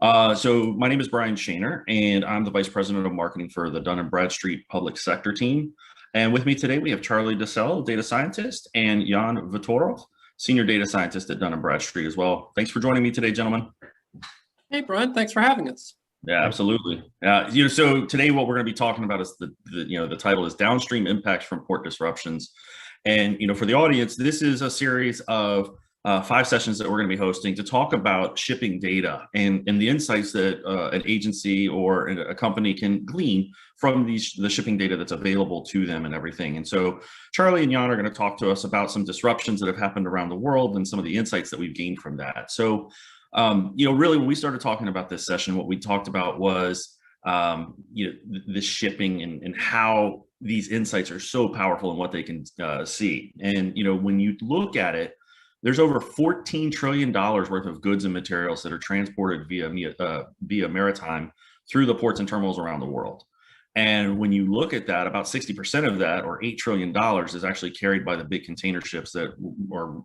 So my name is Brian Shaner, and I'm the Vice President of Marketing for the Dun Bradstreet Public Sector team. And with me today, we have Charlie DeSell, Data Scientist, and Jan Vitorov, Senior Data Scientist at Dun Bradstreet as well. Thanks for joining me today, gentlemen. Hey, Brian, thanks for having us. Yeah, absolutely. So today what we're going to be talking about is the title is Downstream Impacts from Port Disruptions. And, for the audience, this is a series of 5 sessions that we're going to be hosting to talk about shipping data and the insights that an agency or a company can glean from the shipping data that's available to them and everything. And so Charlie and Jan are going to talk to us about some disruptions that have happened around the world and some of the insights that we've gained from that. So, really, when we started talking about this session, what we talked about was, the shipping and how these insights are so powerful and what they can see. And, when you look at it, there's over $14 trillion worth of goods and materials that are transported via maritime through the ports and terminals around the world. And when you look at that, about 60% of that, or $8 trillion, is actually carried by the big container ships that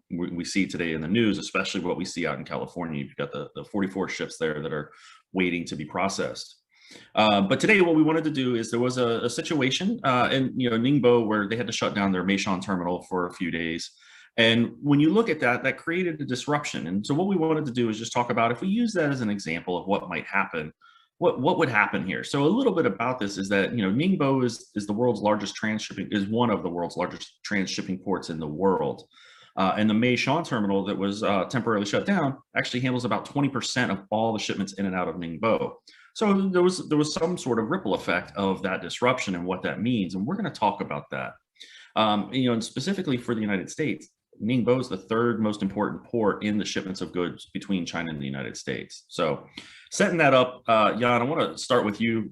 we see today in the news, especially what we see out in California. You've got the 44 ships there that are waiting to be processed. But today, what we wanted to do is there was a situation in Ningbo where they had to shut down their Meishan terminal for a few days. And when you look at that, that created a disruption. And so what we wanted to do is just talk about, if we use that as an example of what might happen, what would happen here. So a little bit about this is that, Ningbo is the world's largest is one of the world's largest transshipping ports in the world. And the Meishan terminal that was temporarily shut down actually handles about 20% of all the shipments in and out of Ningbo. So there was some sort of ripple effect of that disruption and what that means. And we're going to talk about that. And specifically for the United States, Ningbo is the 3rd most important port in the shipments of goods between China and the United States. So setting that up, Jan, I want to start with you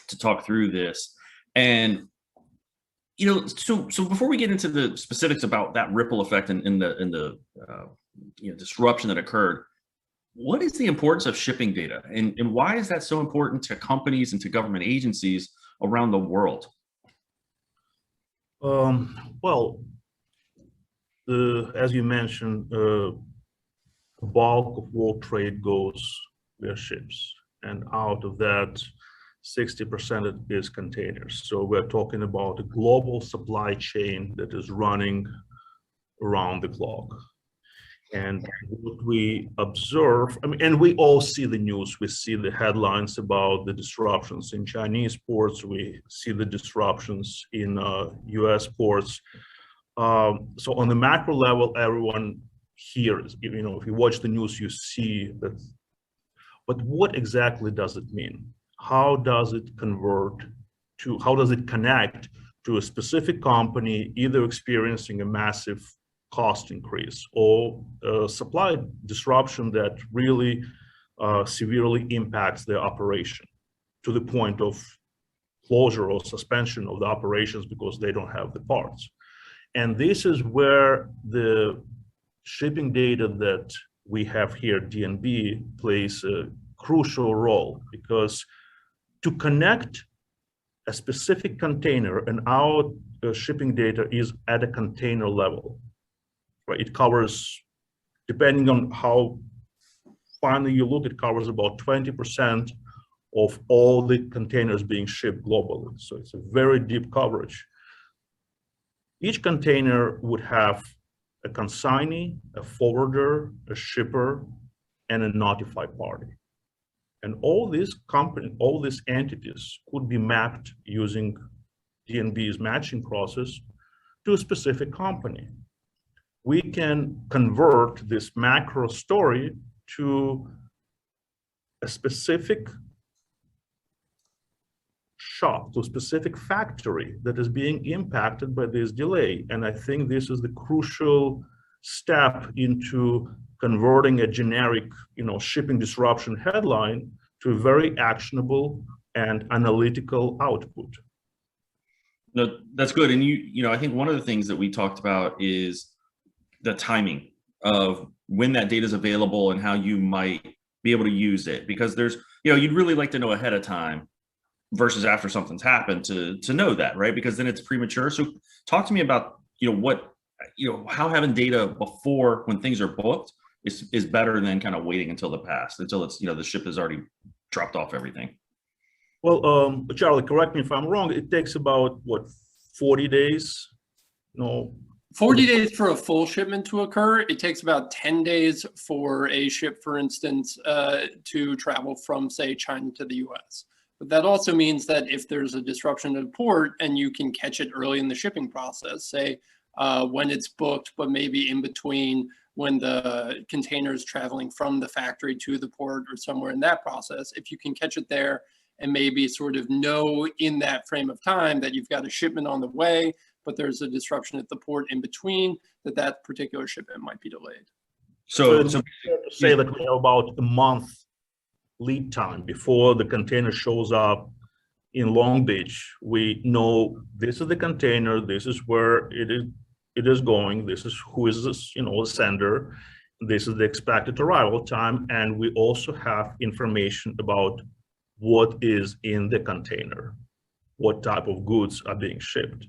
to talk through this. And, so before we get into the specifics about that ripple effect and the disruption that occurred, what is the importance of shipping data, and why is that so important to companies and to government agencies around the world? As you mentioned, the bulk of world trade goes via ships, and out of that, 60% is containers. So we're talking about a global supply chain that is running around the clock. And what we observe, and we all see the news. We see the headlines about the disruptions in Chinese ports. We see the disruptions in US ports. So on the macro level, everyone hears, if you watch the news, you see that. But what exactly does it mean? How does it connect to a specific company either experiencing a massive cost increase or a supply disruption that really severely impacts their operation to the point of closure or suspension of the operations because they don't have the parts? And this is where the shipping data that we have here, DNB, plays a crucial role, because to connect a specific container, and our shipping data is at a container level, right? It covers, depending on how finely you look, it covers about 20% of all the containers being shipped globally. So it's a very deep coverage. Each container would have a consignee, a forwarder, a shipper, and a notified party. And all these entities could be mapped using DNB's matching process to a specific company. We can convert this macro story to a specific shop, to a specific factory that is being impacted by this delay. And I think this is the crucial step into converting a generic, shipping disruption headline to a very actionable and analytical output. No, that's good. And I think one of the things that we talked about is the timing of when that data is available and how you might be able to use it, because there's, you'd really like to know ahead of time versus after something's happened to know that, right? Because then it's premature. So talk to me about, how having data before when things are booked is better than kind of waiting until the past, until it's, the ship has already dropped off everything. Well, Charlie, correct me if I'm wrong. It takes about what, 40 days? No. 40 days for a full shipment to occur. It takes about 10 days for a ship, for instance, to travel from, say, China to the US. But that also means that if there's a disruption at a port and you can catch it early in the shipping process, say when it's booked, but maybe in between when the container is traveling from the factory to the port or somewhere in that process, if you can catch it there and maybe sort of know in that frame of time that you've got a shipment on the way, but there's a disruption at the port in between, that particular shipment might be delayed. So it's fair to say that we have about a month lead time before the container shows up in Long Beach. We know this is the container, this is where it is going, this is who is this, the sender, this is the expected arrival time, and we also have information about what is in the container, what type of goods are being shipped.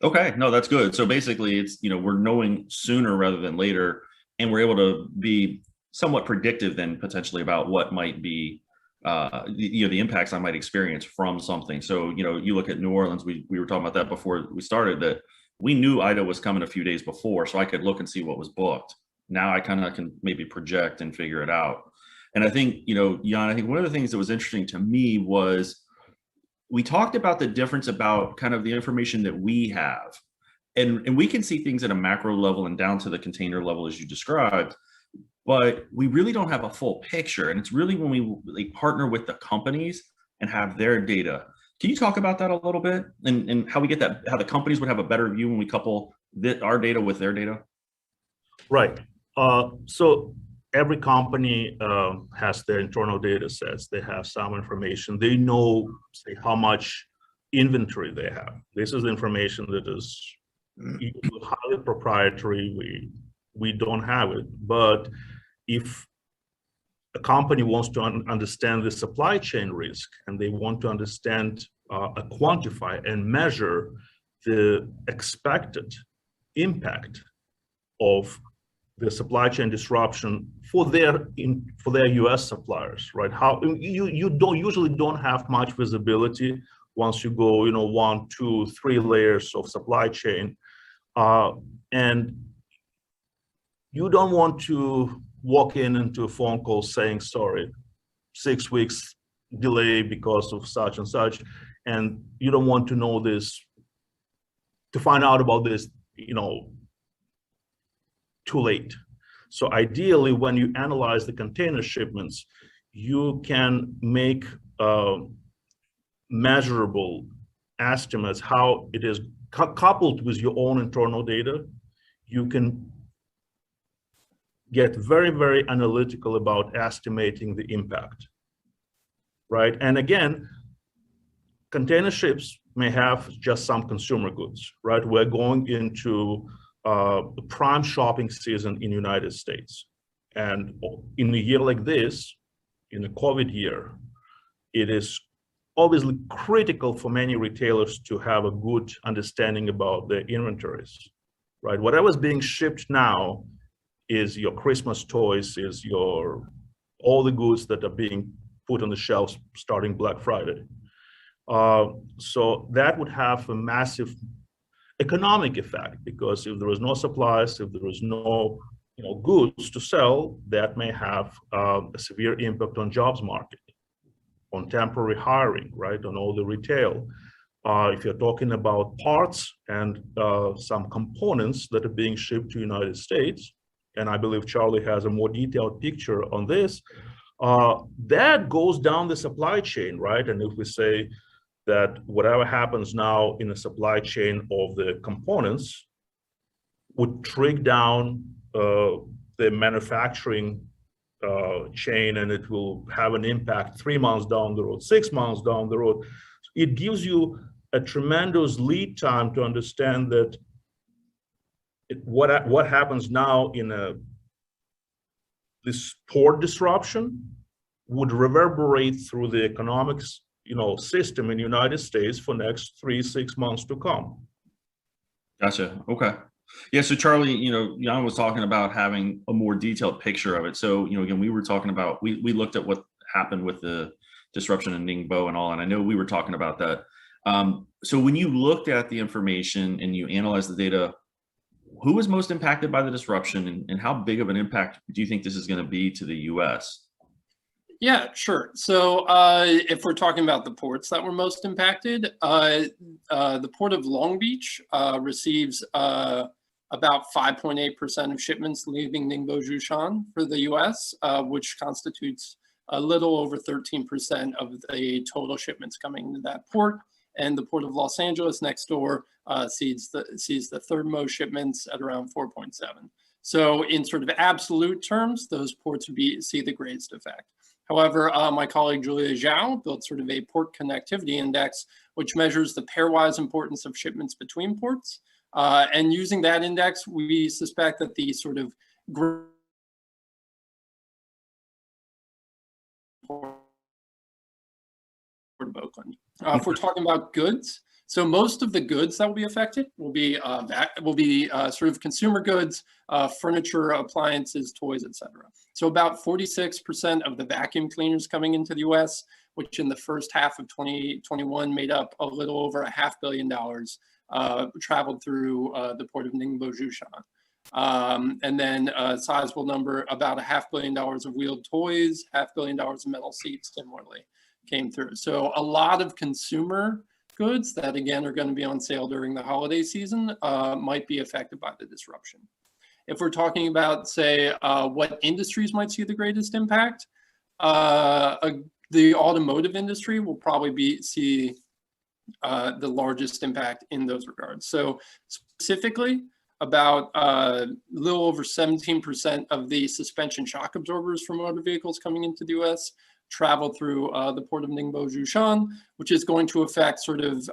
Okay, no, that's good. So basically it's, we're knowing sooner rather than later, and we're able to be somewhat predictive then potentially about what might be, the impacts I might experience from something. So, you look at New Orleans, we were talking about that before we started, that we knew Ida was coming a few days before, so I could look and see what was booked. Now I kind of can maybe project and figure it out. And I think, Jan, I think one of the things that was interesting to me was we talked about the difference about kind of the information that we have. And we can see things at a macro level and down to the container level, as you described, but we really don't have a full picture. And it's really when we partner with the companies and have their data. Can you talk about that a little bit and how we get that, how the companies would have a better view when we couple our data with their data? Right. So every company has their internal data sets. They have some information. They know, say, how much inventory they have. This is information that is highly proprietary. We don't have it. But if a company wants to understand the supply chain risk and they want to understand, quantify and measure the expected impact of the supply chain disruption for their U.S. suppliers, right? How you usually don't have much visibility once you go, 1, 2, 3 layers of supply chain, and you don't want to walk into a phone call saying, sorry, 6 weeks delay because of such and such, and you don't want to know this, to find out about this, too late. So ideally, when you analyze the container shipments, you can make measurable estimates how it is coupled with your own internal data. You can get very, very analytical about estimating the impact, right? And again, container ships may have just some consumer goods, right? We're going into the prime shopping season in the United States. And in a year like this, in a COVID year, it is obviously critical for many retailers to have a good understanding about their inventories, right? Whatever's being shipped now is your Christmas toys, is all the goods that are being put on the shelves starting Black Friday. So that would have a massive economic effect, because if there is no supplies, if there is no goods to sell, that may have a severe impact on jobs market, on temporary hiring, right, on all the retail. If you're talking about parts and some components that are being shipped to the United States, and I believe Charlie has a more detailed picture on this, that goes down the supply chain, right? And if we say that whatever happens now in the supply chain of the components would trickle down the manufacturing chain, and it will have an impact 3 months down the road, 6 months down the road. It gives you a tremendous lead time to understand that what happens now in this port disruption would reverberate through the economics system in the United States for next 3-6 months to come. Gotcha. Okay. Yeah, so Charlie, Jan was talking about having a more detailed picture of it. So, again, we were talking about, we looked at what happened with the disruption in Ningbo and all, and I know we were talking about that. So when you looked at the information and you analyzed the data, who was most impacted by the disruption, and how big of an impact do you think this is going to be to the US? Yeah, sure. So if we're talking about the ports that were most impacted, the port of Long Beach receives about 5.8% of shipments leaving Ningbo Zhoushan for the US, which constitutes a little over 13% of the total shipments coming into that port. And the port of Los Angeles next door sees the third most shipments at around 4.7. So in sort of absolute terms, those ports would see the greatest effect. However, my colleague Julia Zhao built sort of a port connectivity index, which measures the pairwise importance of shipments between ports. And using that index, we suspect that the sort of if we're talking about goods, so most of the goods that will be affected will be sort of consumer goods, furniture, appliances, toys, etc. So about 46% of the vacuum cleaners coming into the U.S., which in the first half of 2021 made up a little over $500 million, traveled through the port of Ningbo Zhoushan. And then a sizable number, about $500 million of wheeled toys, $500 million of metal seats similarly came through. So a lot of consumer goods that again are going to be on sale during the holiday season might be affected by the disruption. If we're talking about, say, what industries might see the greatest impact, the automotive industry will probably see the largest impact in those regards. So specifically, about a little over 17% of the suspension shock absorbers for motor vehicles coming into the US travel through the port of Ningbo Zhoushan, which is going to affect sort of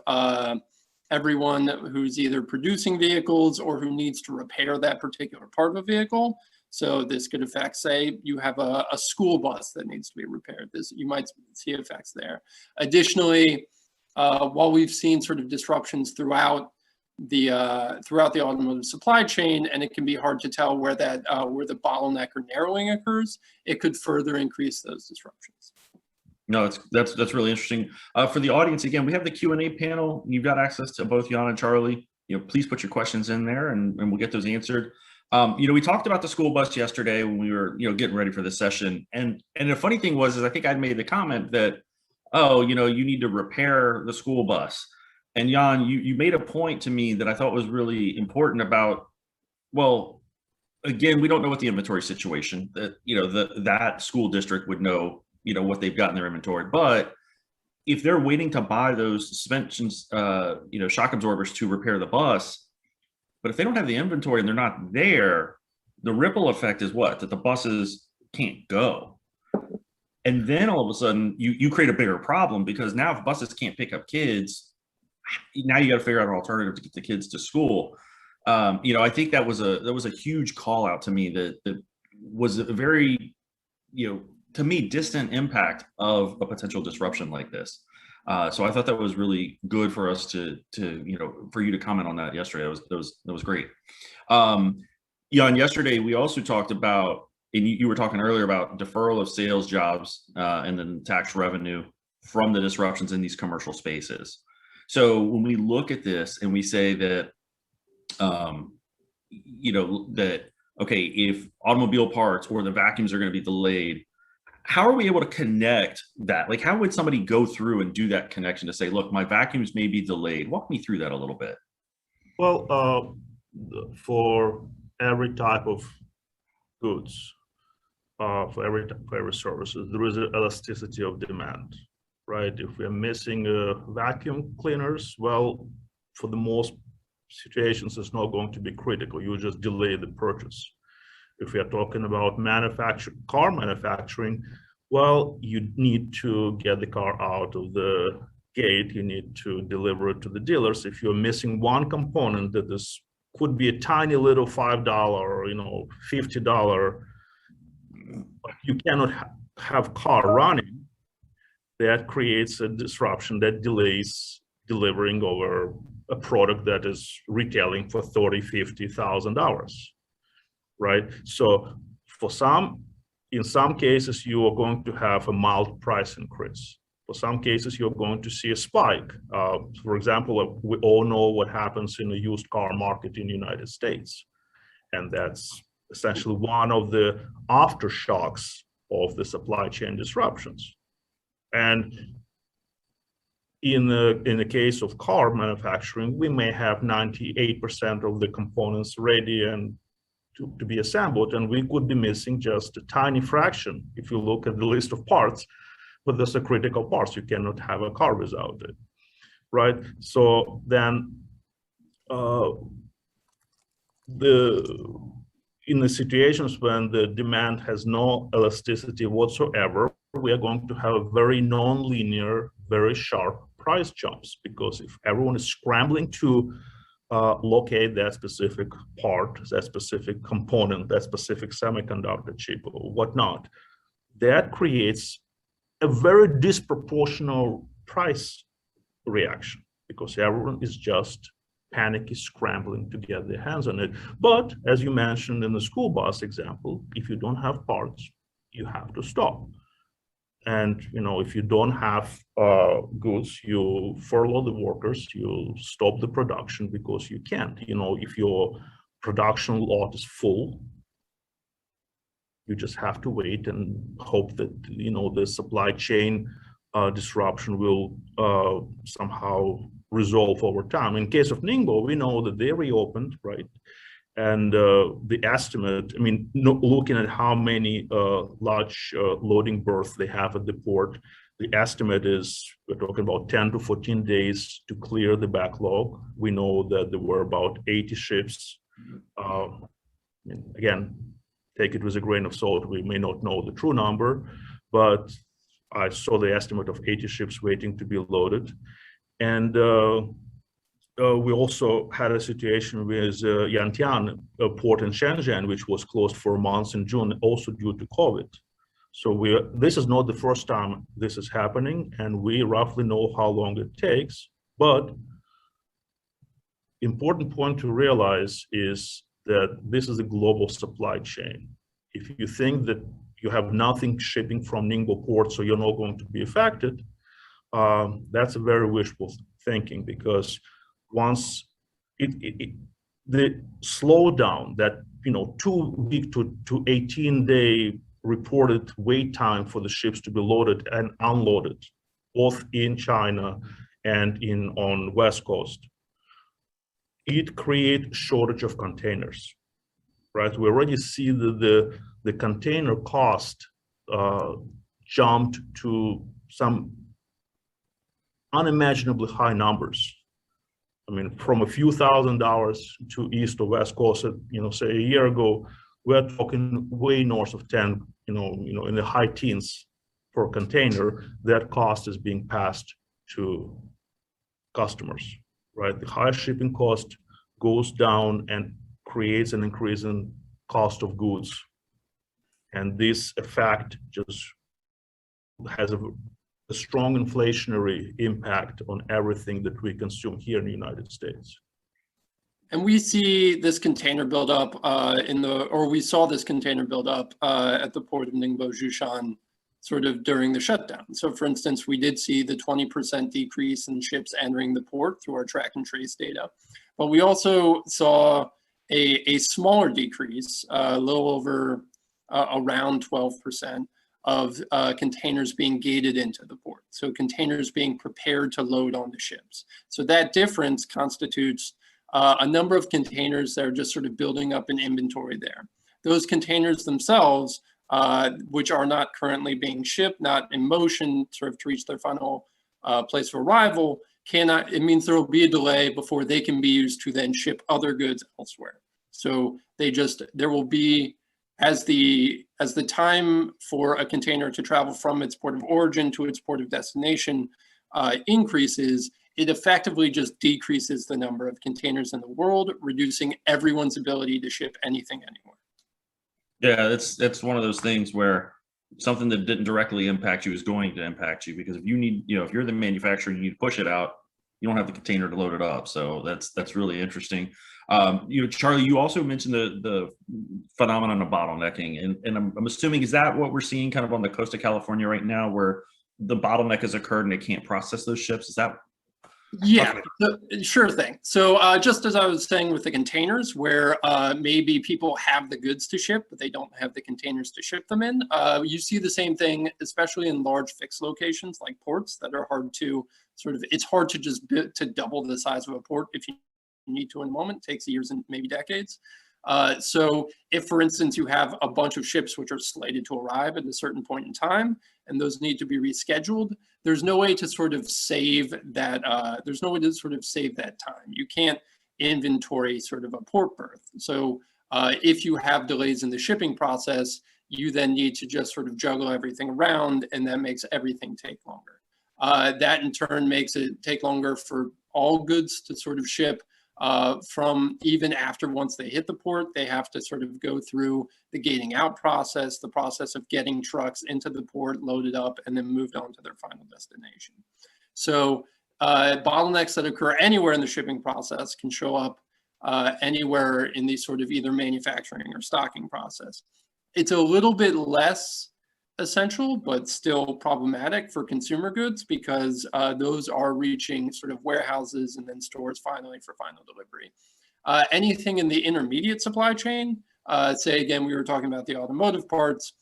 everyone who's either producing vehicles or who needs to repair that particular part of a vehicle. So this could affect, say, you have a school bus that needs to be repaired. You might see effects there. Additionally, while we've seen sort of disruptions throughout the automotive supply chain, and it can be hard to tell where the bottleneck or narrowing occurs, it could further increase those disruptions. No, that's really interesting. For the audience, again, we have the Q&A panel. You've got access to both Jan and Charlie. Please put your questions in there, and we'll get those answered. We talked about the school bus yesterday when we were getting ready for this session, and the funny thing was I think I made the comment that, oh, you need to repair the school bus. And Jan, you made a point to me that I thought was really important about, well, again, we don't know what the inventory situation, that that school district would know, what they've got in their inventory. But if they're waiting to buy those suspensions, shock absorbers to repair the bus, but if they don't have the inventory and they're not there, the ripple effect is what? That the buses can't go. And then all of a sudden you create a bigger problem, because now if buses can't pick up kids, now you got to figure out an alternative to get the kids to school. I think that was a huge call out to me that was a very, to me, distant impact of a potential disruption like this. So I thought that was really good for us to for you to comment on that yesterday. That was great. Jan, yesterday we also talked about, and you were talking earlier about deferral of sales jobs and then tax revenue from the disruptions in these commercial spaces. So when we look at this and we say that, okay, if automobile parts or the vacuums are going to be delayed, how are we able to connect that? Like, how would somebody go through and do that connection to say, look, my vacuums may be delayed? Walk me through that a little bit. Well, for every type of goods, for every services, there is an elasticity of demand. Right? If we're missing vacuum cleaners, well, for the most situations, it's not going to be critical. You just delay the purchase. If we are talking about car manufacturing, well, you need to get the car out of the gate. You need to deliver it to the dealers. If you're missing one component that could be a tiny little $5 or $50, but you cannot have car running, that creates a disruption that delays delivering over a product that is retailing for $30,000, $50,000, right? So in some cases, you are going to have a mild price increase. For some cases, you're going to see a spike. For example, we all know what happens in the used car market in the United States. And that's essentially one of the aftershocks of the supply chain disruptions. And in the case of car manufacturing, we may have 98% of the components ready and to be assembled, and we could be missing just a tiny fraction. If you look at the list of parts, but those are critical parts. You cannot have a car without it, right? So then in the situations when the demand has no elasticity whatsoever, we are going to have very non-linear, very sharp price jumps, because if everyone is scrambling to locate that specific part, that specific component, that specific semiconductor chip or whatnot, that creates a very disproportional price reaction, because everyone is just panicky scrambling to get their hands on it. But as you mentioned in the school bus example, if you don't have parts, you have to stop. And if you don't have goods, you furlough the workers, you stop the production because you can't. If your production lot is full, you just have to wait and hope that the supply chain disruption will somehow resolve over time. In case of Ningbo, we know that they reopened, right? And the estimate, looking at how many large loading berths they have at the port, the estimate is we're talking about 10 to 14 days to clear the backlog. We know that there were about 80 ships. Again, take it with a grain of salt. We may not know the true number, but I saw the estimate of 80 ships waiting to be loaded. And we also had a situation with Yantian port in Shenzhen, which was closed for months in June, also due to COVID. So this is not the first time this is happening, and we roughly know how long it takes. But important point to realize is that this is a global supply chain. If you think that you have nothing shipping from Ningbo port, so you're not going to be affected, that's a very wishful thinking, because once the slowdown, that 2 week to 18-day reported wait time for the ships to be loaded and unloaded, both in China and on West Coast, it creates shortage of containers, right? We already see that the container cost jumped to some unimaginably high numbers. From a few $1,000s to East or West Coast, say a year ago, we're talking way north of 10, in the high teens for a container. That cost is being passed to customers, right? The higher shipping cost goes down and creates an increase in cost of goods. And this effect just has a strong inflationary impact on everything that we consume here in the United States. And we see this container build up we saw this container build up at the port of Ningbo, Zhoushan, sort of during the shutdown. So for instance, we did see the 20% decrease in ships entering the port through our track and trace data. But we also saw a smaller decrease, a little over around 12%, of containers being gated into the port. So containers being prepared to load on the ships. So that difference constitutes a number of containers that are just sort of building up an inventory there. Those containers themselves, which are not currently being shipped, not in motion sort of to reach their final place of arrival, it means there will be a delay before they can be used to then ship other goods elsewhere. So there will be, as the time for a container to travel from its port of origin to its port of destination increases, it effectively just decreases the number of containers in the world, reducing everyone's ability to ship anything anywhere. Yeah, that's one of those things where something that didn't directly impact you is going to impact you, because if you need, if you're the manufacturer, you need to push it out, you don't have the container to load it up. So that's really interesting. Charlie, you also mentioned the phenomenon of bottlenecking, and I'm assuming, is that what we're seeing kind of on the coast of California right now, where the bottleneck has occurred and they can't process those ships? Is that? Yeah, sure thing. So just as I was saying with the containers, where maybe people have the goods to ship, but they don't have the containers to ship them in, you see the same thing, especially in large fixed locations like ports that are hard to it's hard to just to double the size of a port if you need to in a moment. It takes years and maybe decades. So if, for instance, you have a bunch of ships which are slated to arrive at a certain point in time, and those need to be rescheduled, there's no way to sort of save that. There's no way to sort of save that time. You can't inventory sort of a port berth. So if you have delays in the shipping process, you then need to just sort of juggle everything around, and that makes everything take longer. That in turn makes it take longer for all goods to sort of ship. From even after once they hit the port, they have to sort of go through the gating out process, the process of getting trucks into the port, loaded up, and then moved on to their final destination. So bottlenecks that occur anywhere in the shipping process can show up anywhere in the sort of either manufacturing or stocking process. It's a little bit less essential, but still problematic for consumer goods, because those are reaching sort of warehouses and then stores finally for final delivery. Anything in the intermediate supply chain, say again, we were talking about the automotive parts,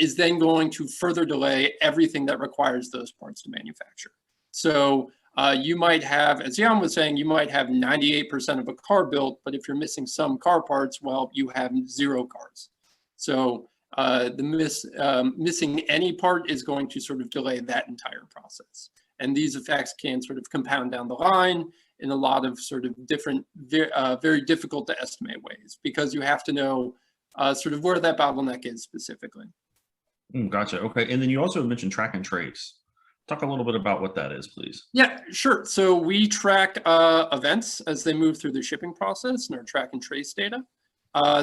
is then going to further delay everything that requires those parts to manufacture. So you might have, as Jan was saying, you might have 98% of a car built, but if you're missing some car parts, well, you have 0 cars. So missing any part is going to sort of delay that entire process. And these effects can sort of compound down the line in a lot of sort of different, very difficult to estimate ways, because you have to know sort of where that bottleneck is specifically. Gotcha. Okay. And then you also mentioned track and trace. Talk a little bit about what that is, please. Yeah, sure. So we track events as they move through the shipping process in our track and trace data.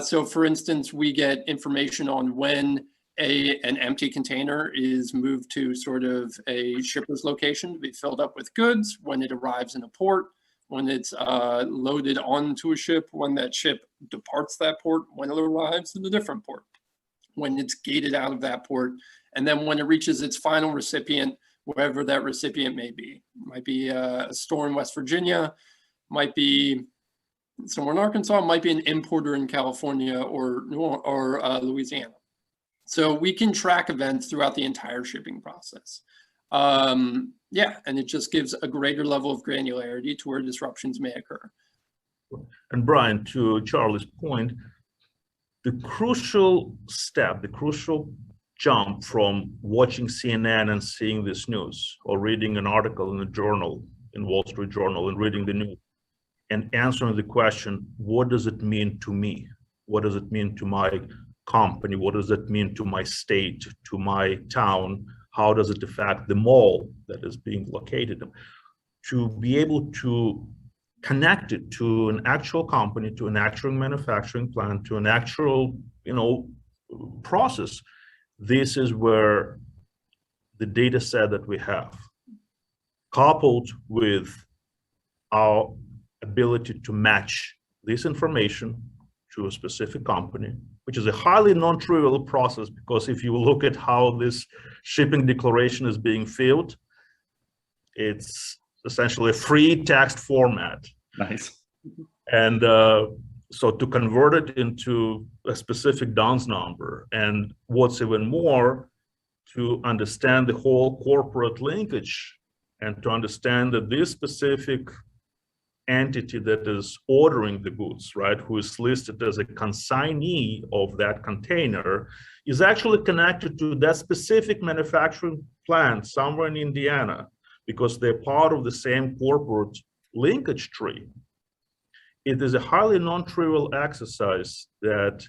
So for instance, we get information on when an empty container is moved to sort of a shipper's location to be filled up with goods, when it arrives in a port, when it's loaded onto a ship, when that ship departs that port, when it arrives in a different port, when it's gated out of that port, and then when it reaches its final recipient, wherever that recipient may be. It might be a store in West Virginia, might be somewhere in Arkansas, might be an importer in California or Louisiana. So we can track events throughout the entire shipping process. Yeah, and it just gives a greater level of granularity to where disruptions may occur. And Brian, to Charlie's point, the crucial step, the crucial jump from watching CNN and seeing this news, or reading an article in a journal, in Wall Street Journal, and reading the news, and answering the question, what does it mean to me? What does it mean to my company? What does it mean to my state, to my town? How does it affect the mall that is being located? To be able to connect it to an actual company, to an actual manufacturing plant, to an actual, process. This is where the data set that we have, coupled with our ability to match this information to a specific company, which is a highly non-trivial process, because if you look at how this shipping declaration is being filled, it's essentially a free text format. Nice. And so to convert it into a specific DUNS number, and what's even more, to understand the whole corporate linkage, and to understand that this specific entity that is ordering the goods, right, who is listed as a consignee of that container, is actually connected to that specific manufacturing plant somewhere in Indiana, because they're part of the same corporate linkage tree. It is a highly non-trivial exercise that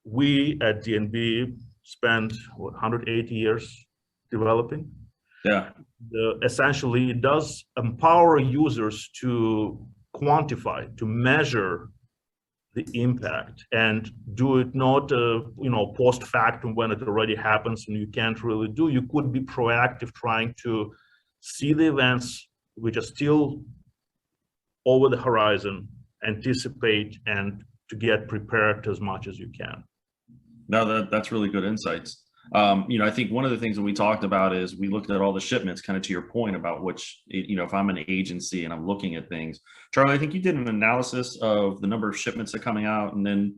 we at DNB spent 180 years developing. Yeah. Essentially, it does empower users to quantify, to measure the impact, and do it not post factum when it already happens and you can't really do. You could be proactive, trying to see the events which are still over the horizon, anticipate, and to get prepared as much as you can. No, that's really good insights. I think one of the things that we talked about is we looked at all the shipments, kind of to your point about which, if I'm an agency and I'm looking at things. Charlie, I think you did an analysis of the number of shipments that are coming out, and then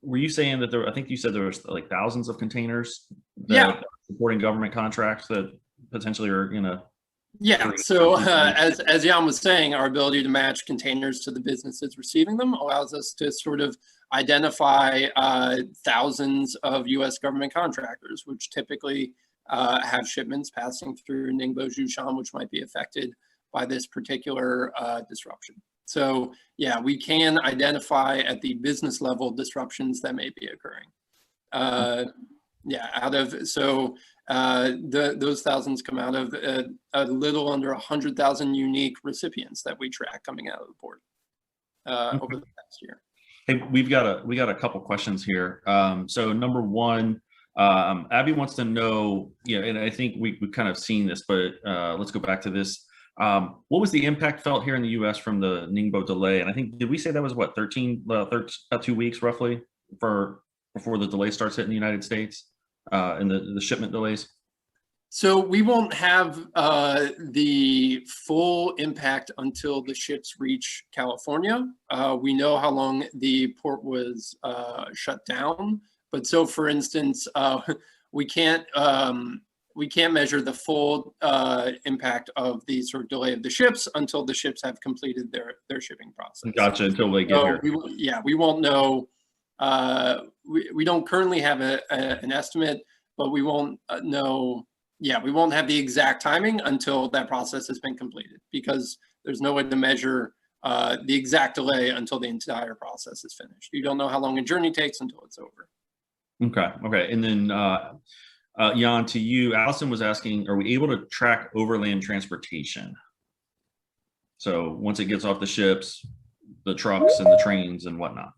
were you saying that I think you said there was like thousands of containers that are supporting government contracts that potentially are Yeah, so as Jan was saying, our ability to match containers to the businesses receiving them allows us to sort of identify thousands of U.S. government contractors, which typically have shipments passing through Ningbo, Zhoushan, which might be affected by this particular disruption. So yeah, we can identify at the business level disruptions that may be occurring. Those thousands come out of a little under 100,000 unique recipients that we track coming out of the port over the past year. Hey, we got a couple questions here. So number one, Abby wants to know, and I think we've kind of seen this, but let's go back to this. What was the impact felt here in the U.S. from the Ningbo delay? And I think, did we say that was what, 2 weeks roughly before the delay starts hitting the United States and the shipment delays? So we won't have the full impact until the ships reach California. We know how long the port was shut down, but so for instance, we can't measure the full impact of the sort of delay of the ships until the ships have completed their shipping process. Gotcha. Until they get here. We won't know. We don't currently have an estimate, but we won't know. Yeah, we won't have the exact timing until that process has been completed, because there's no way to measure the exact delay until the entire process is finished. You don't know how long a journey takes until it's over. Okay. And then Jan, to you, Allison was asking, are we able to track overland transportation? So once it gets off the ships, the trucks and the trains and whatnot.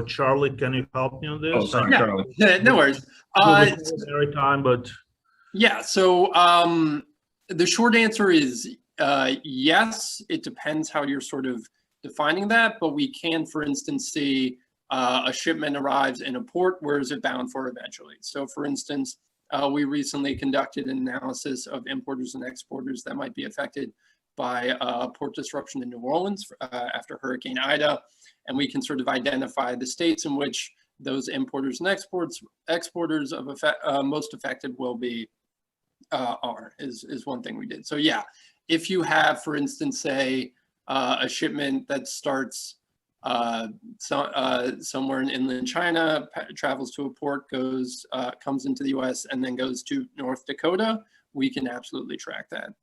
Charlie, can you help me on this? Oh, sorry, Charlie. No worries. Maritime, but yeah, so the short answer is yes. It depends how you're sort of defining that, but we can, for instance, see a shipment arrives in a port. Where is it bound for eventually? So for instance, we recently conducted an analysis of importers and exporters that might be affected by port disruption in New Orleans after Hurricane Ida. And we can sort of identify the states in which those importers and exporters of most affected will be is one thing we did. So yeah, if you have, for instance, say a shipment that starts somewhere in inland China, travels to a port, comes into the U.S. and then goes to North Dakota, we can absolutely track that.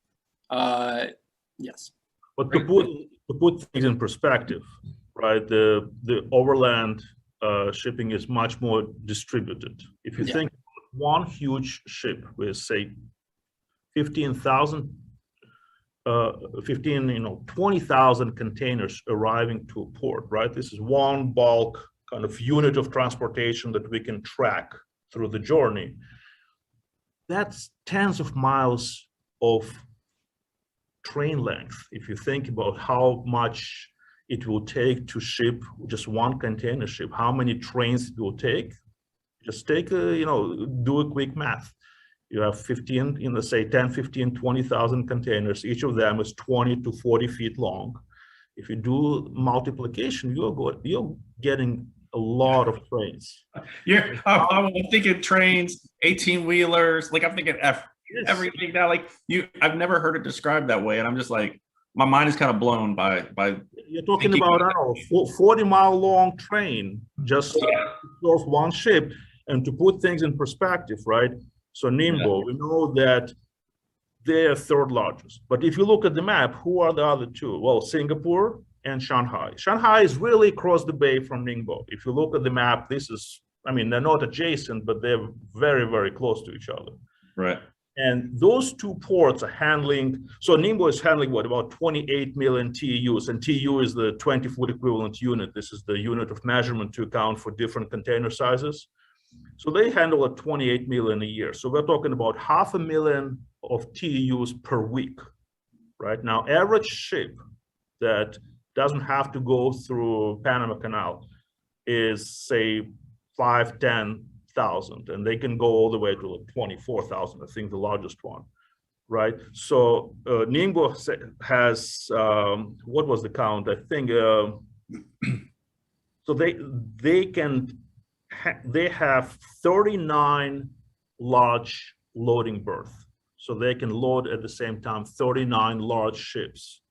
Yes. But to put things in perspective, right? The overland shipping is much more distributed. If you think one huge ship with say 20,000 containers arriving to a port, right? This is one bulk kind of unit of transportation that we can track through the journey. That's tens of miles of train length. If you think about how much it will take to ship just one container ship, how many trains it will take, just take do a quick math. You have 15, say 10, 15, 20,000 containers. Each of them is 20 to 40 feet long. If you do multiplication, you're getting a lot of trains. I'm thinking trains, 18-wheelers, like I'm thinking everything now. Like I've never heard it described that way, and I'm just like, my mind is kind of blown by. You're talking about a 40-mile long train just off one ship, and to put things in perspective, right? So Ningbo, we know that they're third largest. But if you look at the map, who are the other two? Well, Singapore and Shanghai. Shanghai is really across the bay from Ningbo. If you look at the map, they're not adjacent, but they're very, very close to each other. Right. And those two ports are handling, so Ningbo is handling about 28 million TEUs, and TEU is the 20-foot equivalent unit. This is the unit of measurement to account for different container sizes. So they handle a 28 million a year. So we're talking about 500,000 of TEUs per week, right? Now, average ship that doesn't have to go through Panama Canal is, say, 5,000-10,000, and they can go all the way to like 24,000, I think the largest one, right? So Ningbo has, what was the count? I think, so they have 39 large loading berths. So they can load at the same time 39 large ships,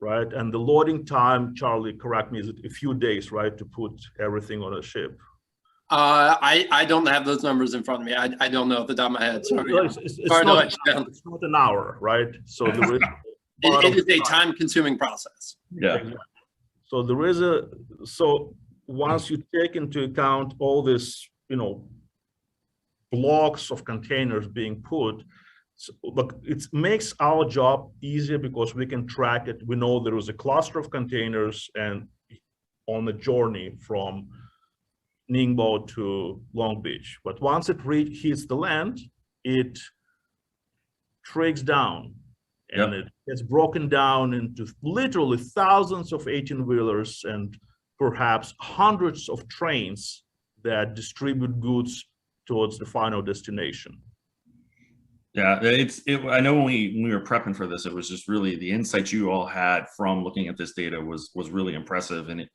right? And the loading time, Charlie, correct me, is it a few days, right, to put everything on a ship? I don't have those numbers in front of me. I don't know at the top of my head. Sorry. It's not an hour, right? So there is it is a time-consuming process. Yeah. So there is so once you take into account all this, blocks of containers being put, so, look, it makes our job easier because we can track it. We know there is a cluster of containers and on the journey from Ningbo to Long Beach. But once it hits the land, it trigs down and it gets broken down into literally thousands of 18-wheelers and perhaps hundreds of trains that distribute goods towards the final destination. Yeah, I know when we were prepping for this, it was just really the insights you all had from looking at this data was really impressive, and it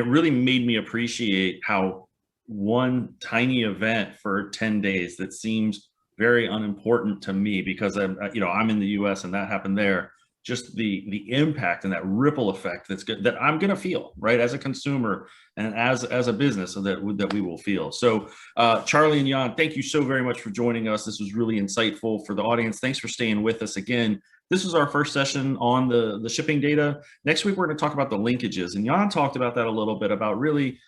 really made me appreciate how one tiny event for 10 days that seems very unimportant to me because I'm in the U.S. and that happened there. Just the impact and that ripple effect that I'm going to feel, right, as a consumer and as a business, so that we will feel. So Charlie and Jan, thank you so very much for joining us. This was really insightful for the audience. Thanks for staying with us again. This was our first session on the shipping data. Next week, we're going to talk about the linkages. And Jan talked about that a little bit about really,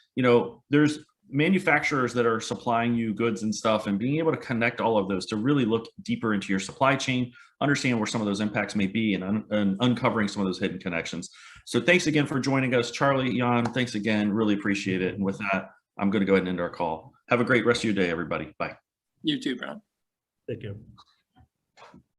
there's manufacturers that are supplying you goods and stuff, and being able to connect all of those to really look deeper into your supply chain, understand where some of those impacts may be, and uncovering some of those hidden connections. So thanks again for joining us. Charlie, Jan, thanks again. Really appreciate it. And with that, I'm going to go ahead and end our call. Have a great rest of your day, everybody. Bye. You too, Brown. Thank you.